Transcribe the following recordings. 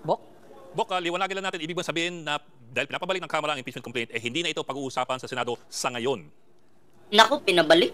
Bok? Bok, liwanagin lang natin, ibig ba sabihin na dahil pinapabalik ng Kamara ang impeachment complaint, hindi na ito pag-uusapan sa Senado sa ngayon? Naku, pinabalik.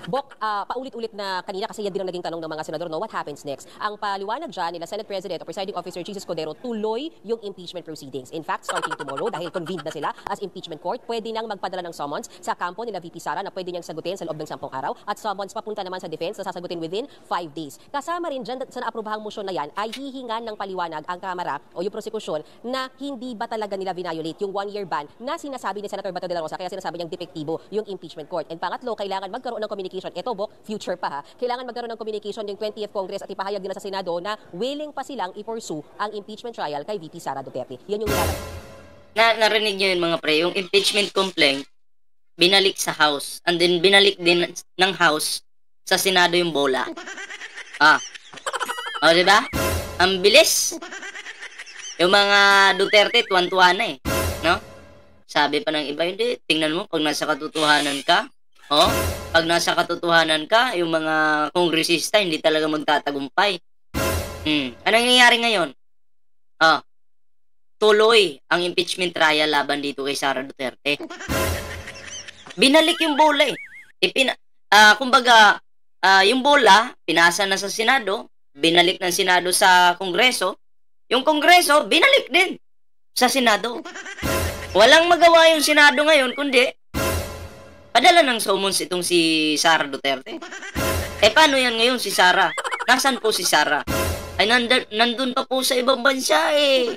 Bok, paulit-ulit na kanina kasi yan din ang naging tanong ng mga senador, no? What happens next? Ang paliwanag dyan nila Senate President o Presiding Officer Jesus Codero, tuloy yung impeachment proceedings. In fact, starting tomorrow, dahil convened na sila as impeachment court, pwede nang magpadala ng summons sa kampo nila VP Sara na pwede niyang sagutin sa loob ng 10 araw at summons papunta naman sa defense na sasagutin within 5 days. Kasama rin dyan sa naaprobahang motion na yan ay hihingan ng paliwanag ang Kamara o yung prosekusyon na hindi ba talaga nila violate yung 1-year ban na sinasabi ni Senator Bato de la Rosa, kaya sinasabi niyang depektibo yung impeachment court. And pangatlo, kailangan magkaroon ng communication. Ito, Bok, future pa ha. Kailangan magkaroon ng communication yung 20th Congress at ipahayag nila sa Senado na willing pa silang i-pursue ang impeachment trial kay VP Sara Duterte. Yan yung nilalabas. Narinig nyo yun mga pre, yung impeachment complaint, binalik sa House. And then binalik din ng House sa Senado yung bola. O diba? Ang bilis. Yung mga Duterte, tuwan-tuwa na eh. No? Sabi pa ng iba, hindi, tingnan mo, pag nasa katotohanan ka, pag nasa katotohanan ka, yung mga kongresista hindi talaga magtatagumpay. Anong nangyayari ngayon? Tuloy ang impeachment trial laban dito kay Sara Duterte. Binalik yung bola eh. Kumbaga, yung bola, pinasa na sa Senado, binalik ng Senado sa Kongreso, yung Kongreso, binalik din sa Senado. Walang magawa yung Senado ngayon, kundi padala ng summons itong si Sara Duterte. Paano yan ngayon si Sara? Nasaan po si Sara? Ay, nandun pa po sa ibang bansa eh.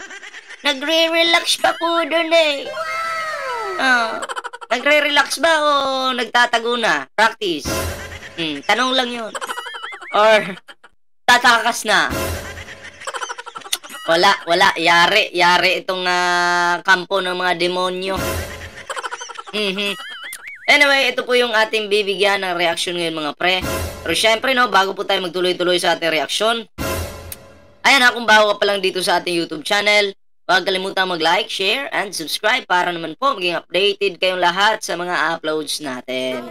Nagre-relax pa po dun eh. Nagre-relax ba o nagtatago na? Practice. Tanong lang yun. Or tatakas na? Wala. Yari itong kampo ng mga demonyo. Anyway, ito po yung ating bibigyan ng reaksyon ngayon mga pre. Pero syempre no, bago po tayo magtuloy-tuloy sa ating reaksyon, ayan kung bago ka pa lang dito sa ating YouTube channel, huwag kalimutang mag-like, share, and subscribe para naman po maging updated kayong lahat sa mga uploads natin.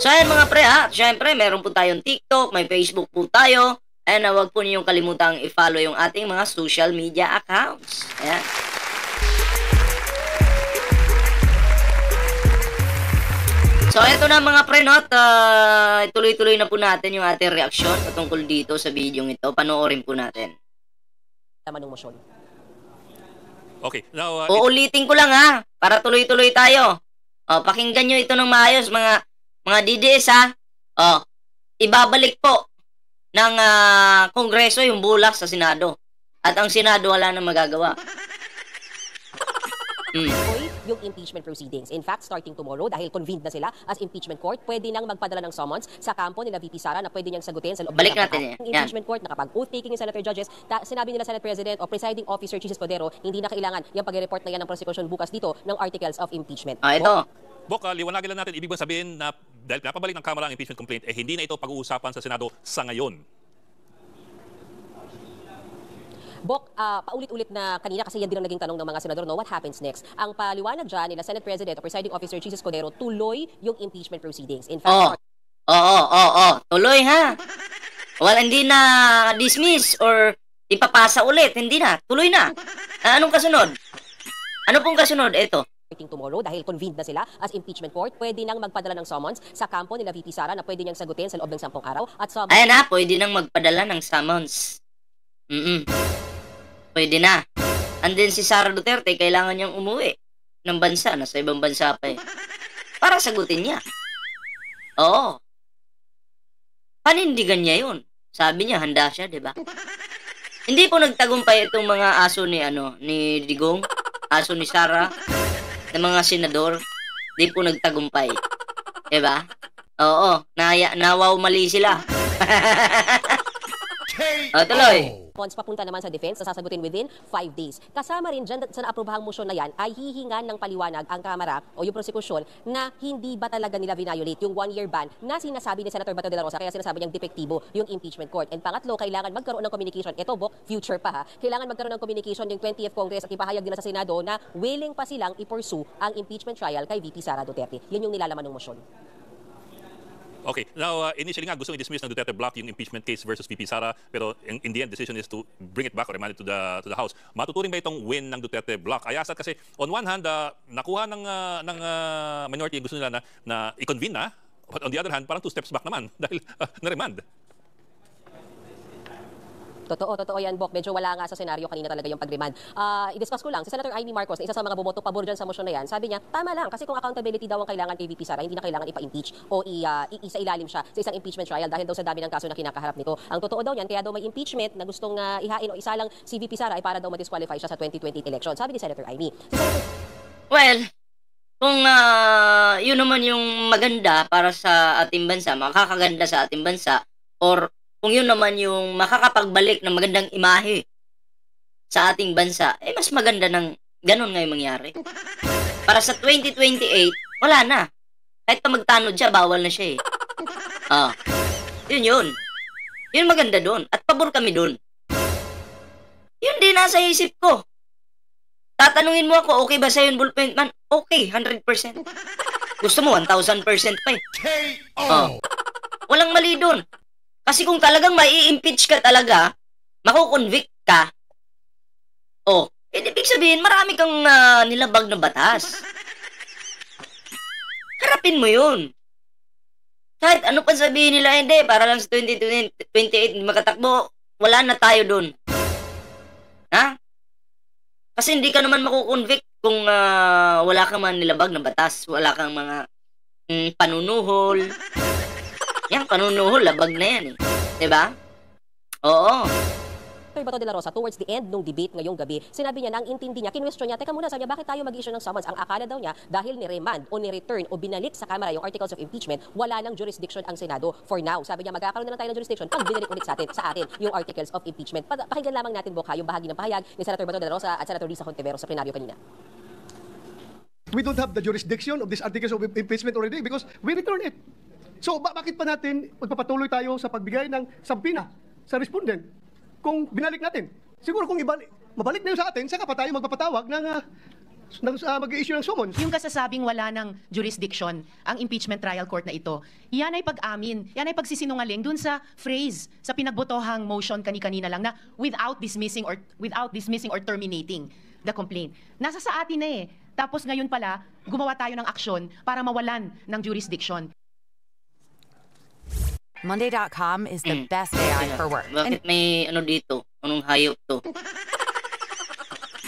So ayan mga pre syempre meron po tayong TikTok, may Facebook po tayo, and huwag po niyong kalimutang i-follow yung ating mga social media accounts. Ayan. So, ito na mga pre, tuloy-tuloy na po natin yung ating reaksyon patungkol dito sa video ito. Panoorin po natin. Naman ng motion. Okay, now... Uulitin ko lang para tuloy-tuloy tayo. Pakinggan nyo ito ng maayos, mga DDS ibabalik po ng Kongreso yung bulak sa Senado. At ang Senado wala nang magagawa. Yung impeachment proceedings. In fact, starting tomorrow, dahil convened na sila as impeachment court, pwede nang magpadala ng summons sa kampo nila VP Sara na pwede niyang sagutin sa loob Balik ng natin impeachment court, nakapag-oath-taking yung Senator Judges. Sinabi nila Senate President o Presiding Officer Jesus Codero, hindi na kailangan yung pag-report na yan ng prosecution bukas dito ng articles of impeachment. Ito. Bok, liwanagin lang natin, ibig ba sabihin na dahil pinapabalik ng Kamara ang impeachment complaint, hindi na ito pag-uusapan sa Senado sa ngayon? Bok, paulit-ulit na kanina kasi yan din ang naging tanong ng mga senador, no? What happens next? Ang paliwanag dyan nila Senate President o Presiding Officer Jesus Codero, tuloy yung impeachment proceedings. In fact, tuloy hindi na dismiss or ipapasa ulit, hindi na, tuloy na. Anong kasunod? Ano pong kasunod? Ito. Tomorrow, dahil convened na sila as impeachment court, pwede nang magpadala ng summons sa kampo nila VP Sara na pwede niyang sagutin sa loob ng 10 araw at summons. Ayan pwede nang magpadala ng summons. Pwede na. And then si Sara Duterte, kailangan niyang umuwi ng bansa, nasa ibang bansa pa para sagutin niya. Oo. Panindigan niya yun. Sabi niya, handa siya, di ba? Hindi po nagtagumpay itong mga aso ni Digong, aso ni Sara, ng mga senador. Hindi po nagtagumpay. Di ba? Oo. Nawaw mali sila. Tuloy. Bonds papunta naman sa defense na sasagutin within 5 days. Kasama rin dyan sa naaprobahang motion na yan ay hihingan ng paliwanag ang Kamara o yung prosekusyon na hindi ba talaga nila violate yung 1-year ban na sinasabi ni Senator Bato de la Rosa, kaya sinasabi niyang depektibo yung impeachment court. And pangatlo, kailangan magkaroon ng communication. Ito, Bok, future pa Kailangan magkaroon ng communication yung 20th Congress at ipahayag nila sa Senado na willing pa silang i-pursue ang impeachment trial kay VP Sara Duterte. Yun yung nilalaman ng motion. Okay. Now, initially nga, gusto i-dismiss ng Duterte block yung impeachment case versus VP Sara, pero in the end, decision is to bring it back or remand it to the House. Matuturing ba itong win ng Duterte block? Ayasat kasi, on one hand, nakuha ng minority yung gusto nila na i-convene na, but on the other hand, parang 2 steps back naman dahil na-remand. Totoo yan, Bok. Medyo wala nga sa senaryo kanina talaga yung pag-remand. I-discuss ko lang, si Senator Amy Marcos, na isa sa mga bumoto pabor dyan sa motion na yan, sabi niya, tama lang, kasi kung accountability daw ang kailangan kay VP Sara, hindi na kailangan ipa-impeach o isa-ilalim siya sa isang impeachment trial dahil daw sa dami ng kaso na kinakaharap nito. Ang totoo daw yan, kaya daw may impeachment na gustong ihain o isalang si VP Sara ay para daw ma-disqualify siya sa 2020 election. Sabi ni Senator Amy. Well, kung yun naman yung maganda para sa ating bansa, makakaganda sa ating bansa, or kung yun naman yung makakapagbalik ng magandang imahe sa ating bansa, mas maganda ng ganun ngayon mangyari. Para sa 2028, wala na. Kahit pa magtanod siya, bawal na siya Yun. Yun maganda doon. At pabor kami doon. Yun din nasa isip ko. Tatanungin mo ako, okay ba sa'yo yung ballpoint man? Okay, 100%. Gusto mo, 1,000% pa Walang mali doon. Kasi kung talagang mai-impeach ka talaga, makukonvict ka, ibig sabihin, marami kang nilabag na batas. Harapin mo yun. Kahit ano pa sabihin nila, hindi, para lang sa 2028 makatakbo, wala na tayo dun. Ha? Kasi hindi ka naman makukonvict kung wala kang mga nilabag na batas, wala kang mga panunuhol. Yan, panunuhol, labag na yan Diba? Oo. Dr. Bato de la Rosa, towards the end ng debate ngayong gabi, sinabi niya na ang intindi niya, kinwestiyon niya, teka muna, sabi niya, bakit tayo mag-issue ng summons? Ang akala daw niya, dahil ni-remand o ni-return o binalik sa Kamara yung articles of impeachment, wala nang jurisdiction ang Senado for now. Sabi niya, magkakaroon na lang tayo ng jurisdiction pag binalik ulit sa atin yung articles of impeachment. Pakinggan lamang natin, Bok, yung bahagi ng pahayag ni Senator Bato de la Rosa at Senator Risa Hontiveros sa plenaryo kanina. We don't have the jurisdiction of these articles of impeachment already because we return it. So, bakit pa natin magpapatuloy tayo sa pagbigay ng sampina sa respondent kung binalik natin? Siguro kung mabalik na yun sa atin, saka pa tayo magpapatawag ng mag-i-issue ng summons. Yung kasasabing wala ng jurisdiction ang impeachment trial court na ito, yan ay pag-amin, yan ay pagsisinungaling dun sa phrase, sa pinagbotohang motion kani-kanina lang na without dismissing or terminating the complaint. Nasa sa atin na Tapos ngayon pala, gumawa tayo ng aksyon para mawalan ng jurisdiction. Monday.com is the best AI for work. Bakit may dito? Anong hayop to?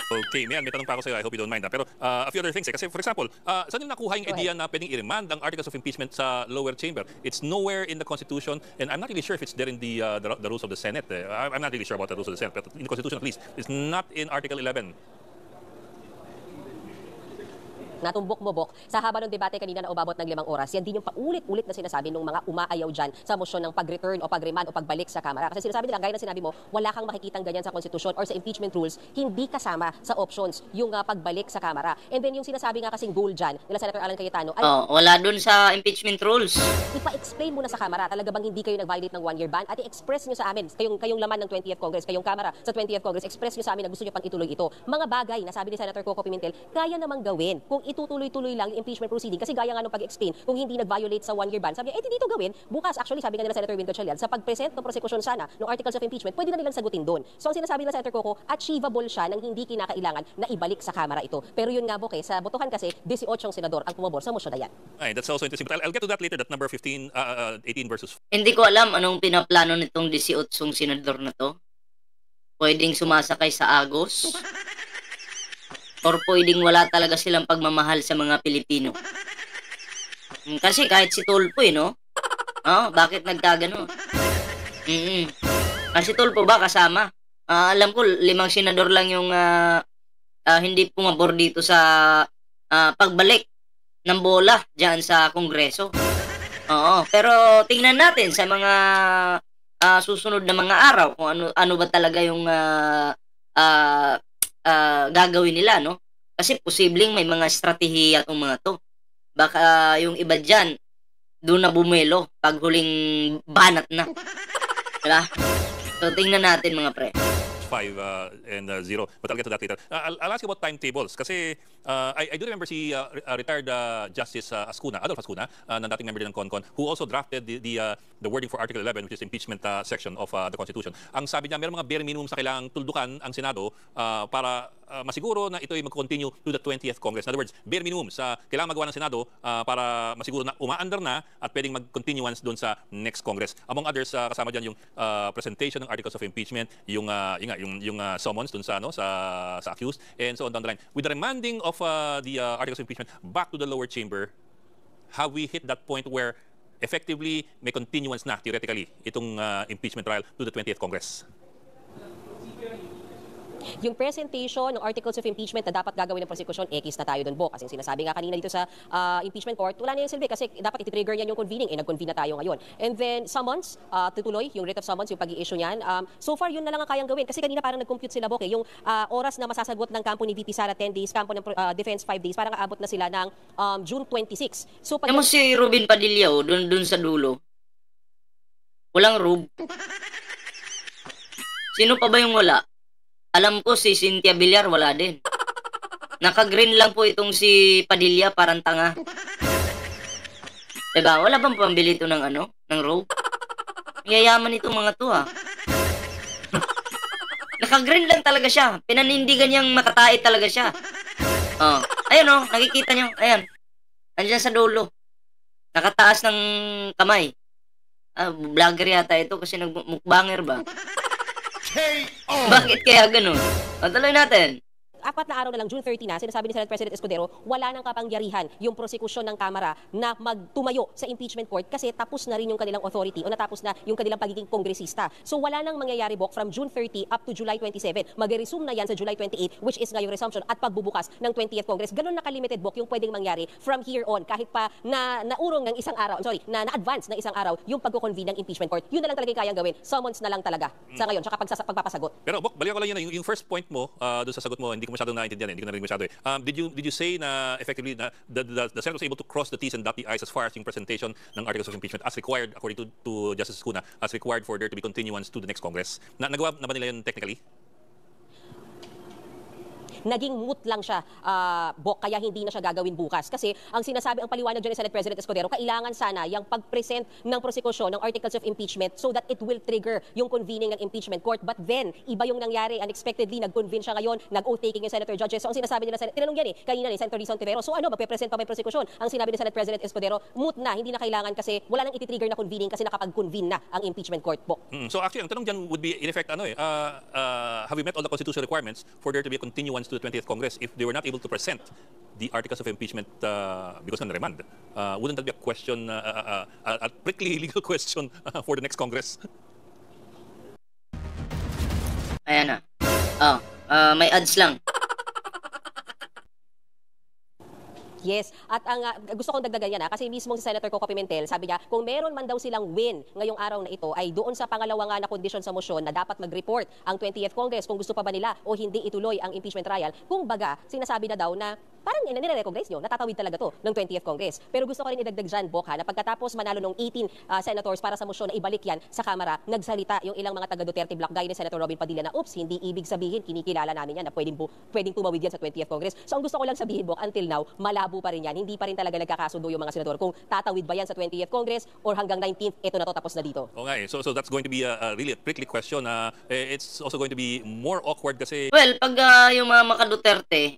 Okay, may tanong pa ako sa'yo. I hope you don't mind. Pero a few other things. Kasi for example, saan yung nakuha yung idea na pwedeng i-remand ang articles of impeachment sa lower chamber? It's nowhere in the Constitution, and I'm not really sure if it's there in the rules of the Senate. I'm not really sure about the rules of the Senate, but in the Constitution at least, it's not in Article 11. Natumbok mo, Bok, sa haba ng debate kanina na umabot ng 5 oras, yan din yung paulit-ulit na sinasabi ng mga umaayaw dyan sa motion ng pag-return o pag-remand o pagbalik sa Kamara. Kasi sinasabi nila, gaya ng sinabi mo, wala kang makikitang ganyan sa Constitution or sa impeachment rules, hindi kasama sa options yung pagbalik sa Kamara. And then yung sinasabi nga kasing goal dyan, nila Senator Alan Cayetano, ay wala dun sa impeachment rules. ipa-explain muna sa Kamara, talaga bang hindi kayo nag-violate ng 1-year ban? At i-express nyo sa amin, kayong laman ng 20th Congress, kayong Kamara sa 20th Congress, express nyo sa amin na gusto nyo pang ituloy ito. Mga bagay na sabi ni Senator Coco Pimentel, kaya namang gawin kung itutuloy-tuloy lang yung impeachment proceeding. Kasi gaya nga nung pag-explain, kung hindi nag-violate sa 1-year ban, sabi niya, dito gawin. Bukas, actually, sabi nga nila Senator Win Gatchalian, sa pag-present ng prosecution sana ng articles of impeachment, pwede na nilang sagutin doon. So, ang sinasabi nila Senator Coco, achievable siya nang hindi kinakailangan na ibalik sa Kamara ito. Pero yun nga, Bok, sa botohan kasi, 18 senador ang pumabor sa motion na yan. Ay, that's also interesting. But I'll get to that later, that number 18 versus Hindi ko alam anong pinaplano nitong 18 senador na to. Pwedeng sumasakay sa Agos. Or pwedeng wala talaga silang pagmamahal sa mga Pilipino. Kasi kahit si Tulfo no? Bakit nagkagano? Kasi Tulfo ba kasama? Alam ko 5 senador lang yung hindi pumabor dito sa pagbalik ng bola diyan sa Kongreso. Pero tingnan natin sa mga susunod na mga araw kung ano ba talaga yung gagawin nila, no? Kasi posibleng may mga estratehiya itong mga to. Baka yung iba dyan, doon na bumelo pag huling banat na. Diba? So, tingnan natin mga pre. 5-0. But I'll get to that later. I'll ask you about timetables kasi I do remember si retired Justice Adolf Ascuna, na dating member din ng CONCON, who also drafted the wording for Article 11, which is impeachment section of the Constitution. Ang sabi niya, meron mga bare minimum sa kailangang tuldukan ang Senado para masiguro na ito ay mag-continue to the 20th Congress. In other words, bare minimum sa kailangan magawa ng Senado para masiguro na umaandar na at pwedeng mag-continuance doon sa next Congress. Among others, kasama dyan yung presentation ng articles of impeachment, yung summons doon sa accused, and so on down the line. With the remanding of the articles of impeachment back to the lower chamber, have we hit that point where effectively may continuance na theoretically itong impeachment trial to the 20th Congress? Yung presentation ng articles of impeachment na dapat gagawin ng prosecution, ekis na tayo doon, Bo. Kasi sinasabi nga kanina dito sa impeachment court, wala na yung silbi kasi dapat iti-trigger niyan yung convening. Nag-convene na tayo ngayon. And then, summons, tutuloy, yung writ of summons, yung pag-i-issue niyan. So far, yun na lang ang kayang gawin. Kasi kanina parang nag-compute sila, Bo. Yung oras na masasagot ng kampo ni VP Sara, 10 days, kampo ng defense, 5 days, parang aabot na sila ng June 26. So, pag Alam mo si Robin Padilla, dun sa dulo. Walang Rub. Sino pa ba yung wala? Alam ko si Cynthia Villar wala din. Naka-green lang po itong si Padilla, parang tanga. Diba? Wala bang pambili ito ng ng row? Yayaman itong mga to Naka-green lang talaga siya. Pinanindigan niyang makatait talaga siya. Ayun nakikita niyo. Ayan. Andiyan sa dulo. Nakataas ng kamay. Vlogger yata ito kasi nagmukbanger ba? Bakit kaya ganun? Tuloy natin. 4 na araw na lang, June 30 na, sinasabi ni Senate President Escudero, wala nang kapangyarihan yung prosekusyon ng Kamara na magtumayo sa impeachment court kasi tapos na rin yung kanilang authority o natapos na yung kanilang pagiging kongresista. So wala nang mangyayari, Bok, from June 30 up to July 27. Mag-resume na yan sa July 28, which is nga yung resumption at pagbubukas ng 20th Congress. Ganun nakalimited, Bok, yung pwedeng mangyari from here on kahit pa naurong ng isang araw, na-advance ng isang araw yung pagko-convene ng impeachment court. Yun na lang talaga yung kayang gawin. Summons na lang talaga sa ngayon, tsaka pagpapasagot. Pero Bok, balikan ko lang yun, yung first point mo doon sa sagot mo, hindi ko masyadong naintindihan, hindi ko narinig masyado. Did you say na effectively na the Senate was able to cross the T's and dot the I's as far as yung presentation ng articles of impeachment as required according to Justice Escuna, as required for there to be continuance to the next Congress? Nagawa na ba nila yun technically? Naging moot lang siya, Bok, kaya hindi na siya gagawin bukas. Kasi ang sinasabi, ang paliwanag dyan ni Senate President Escudero, kailangan sana yung pag-present ng prosekusyon ng articles of impeachment so that it will trigger yung convening ng impeachment court. But then, iba yung nangyari, unexpectedly, nag-convene siya ngayon, nag-oath-taking yung Senator Judges. So ang sinasabi nila, tinanong yan kanina ni Senator Rizon Tivero, so magpe-present pa may prosekusyon? Ang sinabi ni Senate President Escudero, moot na, hindi na kailangan kasi wala nang iti-trigger na convening kasi nakapag-convene na ang impeachment court, Bok. So actually, ang tanong dyan would be, in effect, have we met all the constitutional requirements for there to be a continuance to the 20th Congress if they were not able to present the articles of impeachment because of the remand? Wouldn't that be a question, a prickly legal question for the next Congress? Ayan na. May ads lang. Yes, at ang gusto kong dagdagan yan kasi mismo si Senator Coco Pimentel, sabi niya, kung meron man daw silang win ngayong araw na ito ay doon sa pangalawa nga na kondisyon sa motion na dapat mag-report ang 20th Congress kung gusto pa ba nila o hindi ituloy ang impeachment trial. Kung baga, sinasabi na daw na parang nire-recognize nyo, natatawid talaga to ng 20th Congress. Pero gusto ko rin idagdag dyan, Bok, na pagkatapos manalo ng 18 senators para sa motion na ibalik yan sa Kamara, nagsalita yung ilang mga taga-Duterte block gaya ni Senator Robin Padilla na, oops, hindi ibig sabihin, kinikilala namin yan na pwedeng tumawid yan sa 20th Congress. So ang gusto ko lang sabihin, Bok, until now, malabo pa rin yan. Hindi pa rin talaga nagkakasundo yung mga senador kung tatawid ba yan sa 20th Congress or hanggang 19th, ito na to, tapos na dito. Okay, so that's going to be a really prickly question. It's also going to be more awkward kasi... Well, pag yung mga maka-Duterte,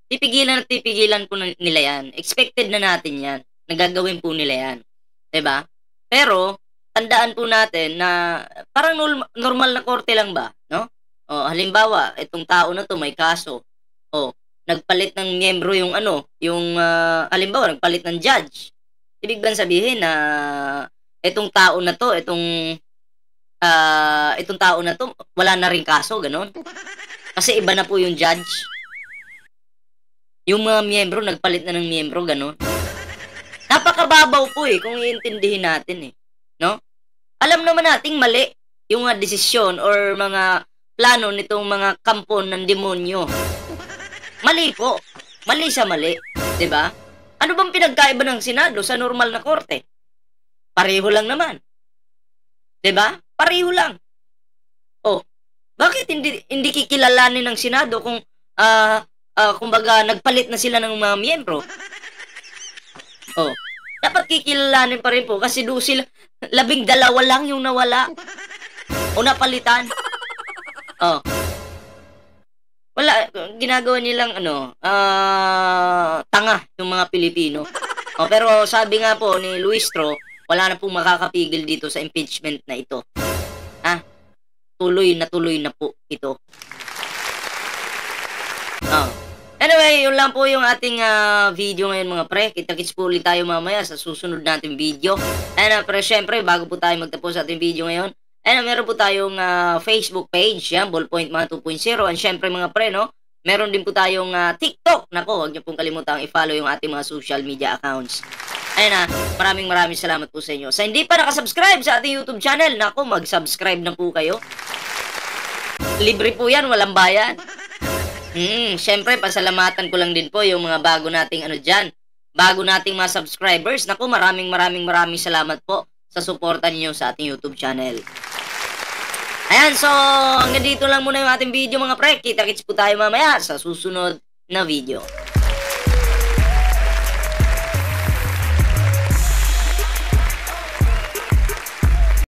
tipigilan po nila yan. Expected na natin yan. Nagagawin po nila yan. Diba? Pero, tandaan po natin na parang normal na korte lang ba? No? Halimbawa, itong tao na to may kaso. Nagpalit ng miyembro yung halimbawa, nagpalit ng judge. Ibig bang sabihin na itong tao na to, wala na rin kaso, ganon? Kasi iba na po yung judge. Yung mga miyembro, nagpalit na ng miyembro, gano'n. Napakababaw po kung iintindihin natin no? Alam naman nating mali yung mga desisyon or mga plano nitong mga kampon ng demonyo. Mali po. Mali sa mali. Diba? Ano bang pinagkaiba ng Senado sa normal na korte? Pareho lang naman. Diba? Pareho lang. Bakit hindi kikilalanin ng Senado kung kumbaga nagpalit na sila ng mga miyembro? Oh, dapat kikilalanin pa rin po kasi do sila 12 lang yung nawala o napalitan. Oh. Wala, ginagawa nilang tanga yung mga Pilipino. Oh, pero sabi nga po ni Luis Tro, wala na pong makakapigil dito sa impeachment na ito. Tuloy na po ito. Oh. Anyway, yun lang po yung ating video ngayon mga pre. Kita-kits po ulit tayo mamaya sa susunod nating video. And pero syempre, bago po tayo magtapos sa ating video ngayon, meron po tayong Facebook page, yan, Ballpoint mga 2.0. And syempre mga pre, no, meron din po tayong TikTok. Nako, huwag niyo pong kalimutang i-follow yung ating mga social media accounts. Ayun maraming salamat po sa inyo. Sa hindi pa nakasubscribe sa ating YouTube channel, nako, mag-subscribe na po kayo. Libre po yan, walang bayan. Syempre, pasalamatan ko lang din po yung mga bago nating bago nating mga subscribers. Naku, maraming salamat po sa suporta niyo sa ating YouTube channel. Ayan, so hanggang dito lang muna yung ating video mga pre. Kita-kits po tayo mamaya sa susunod na video.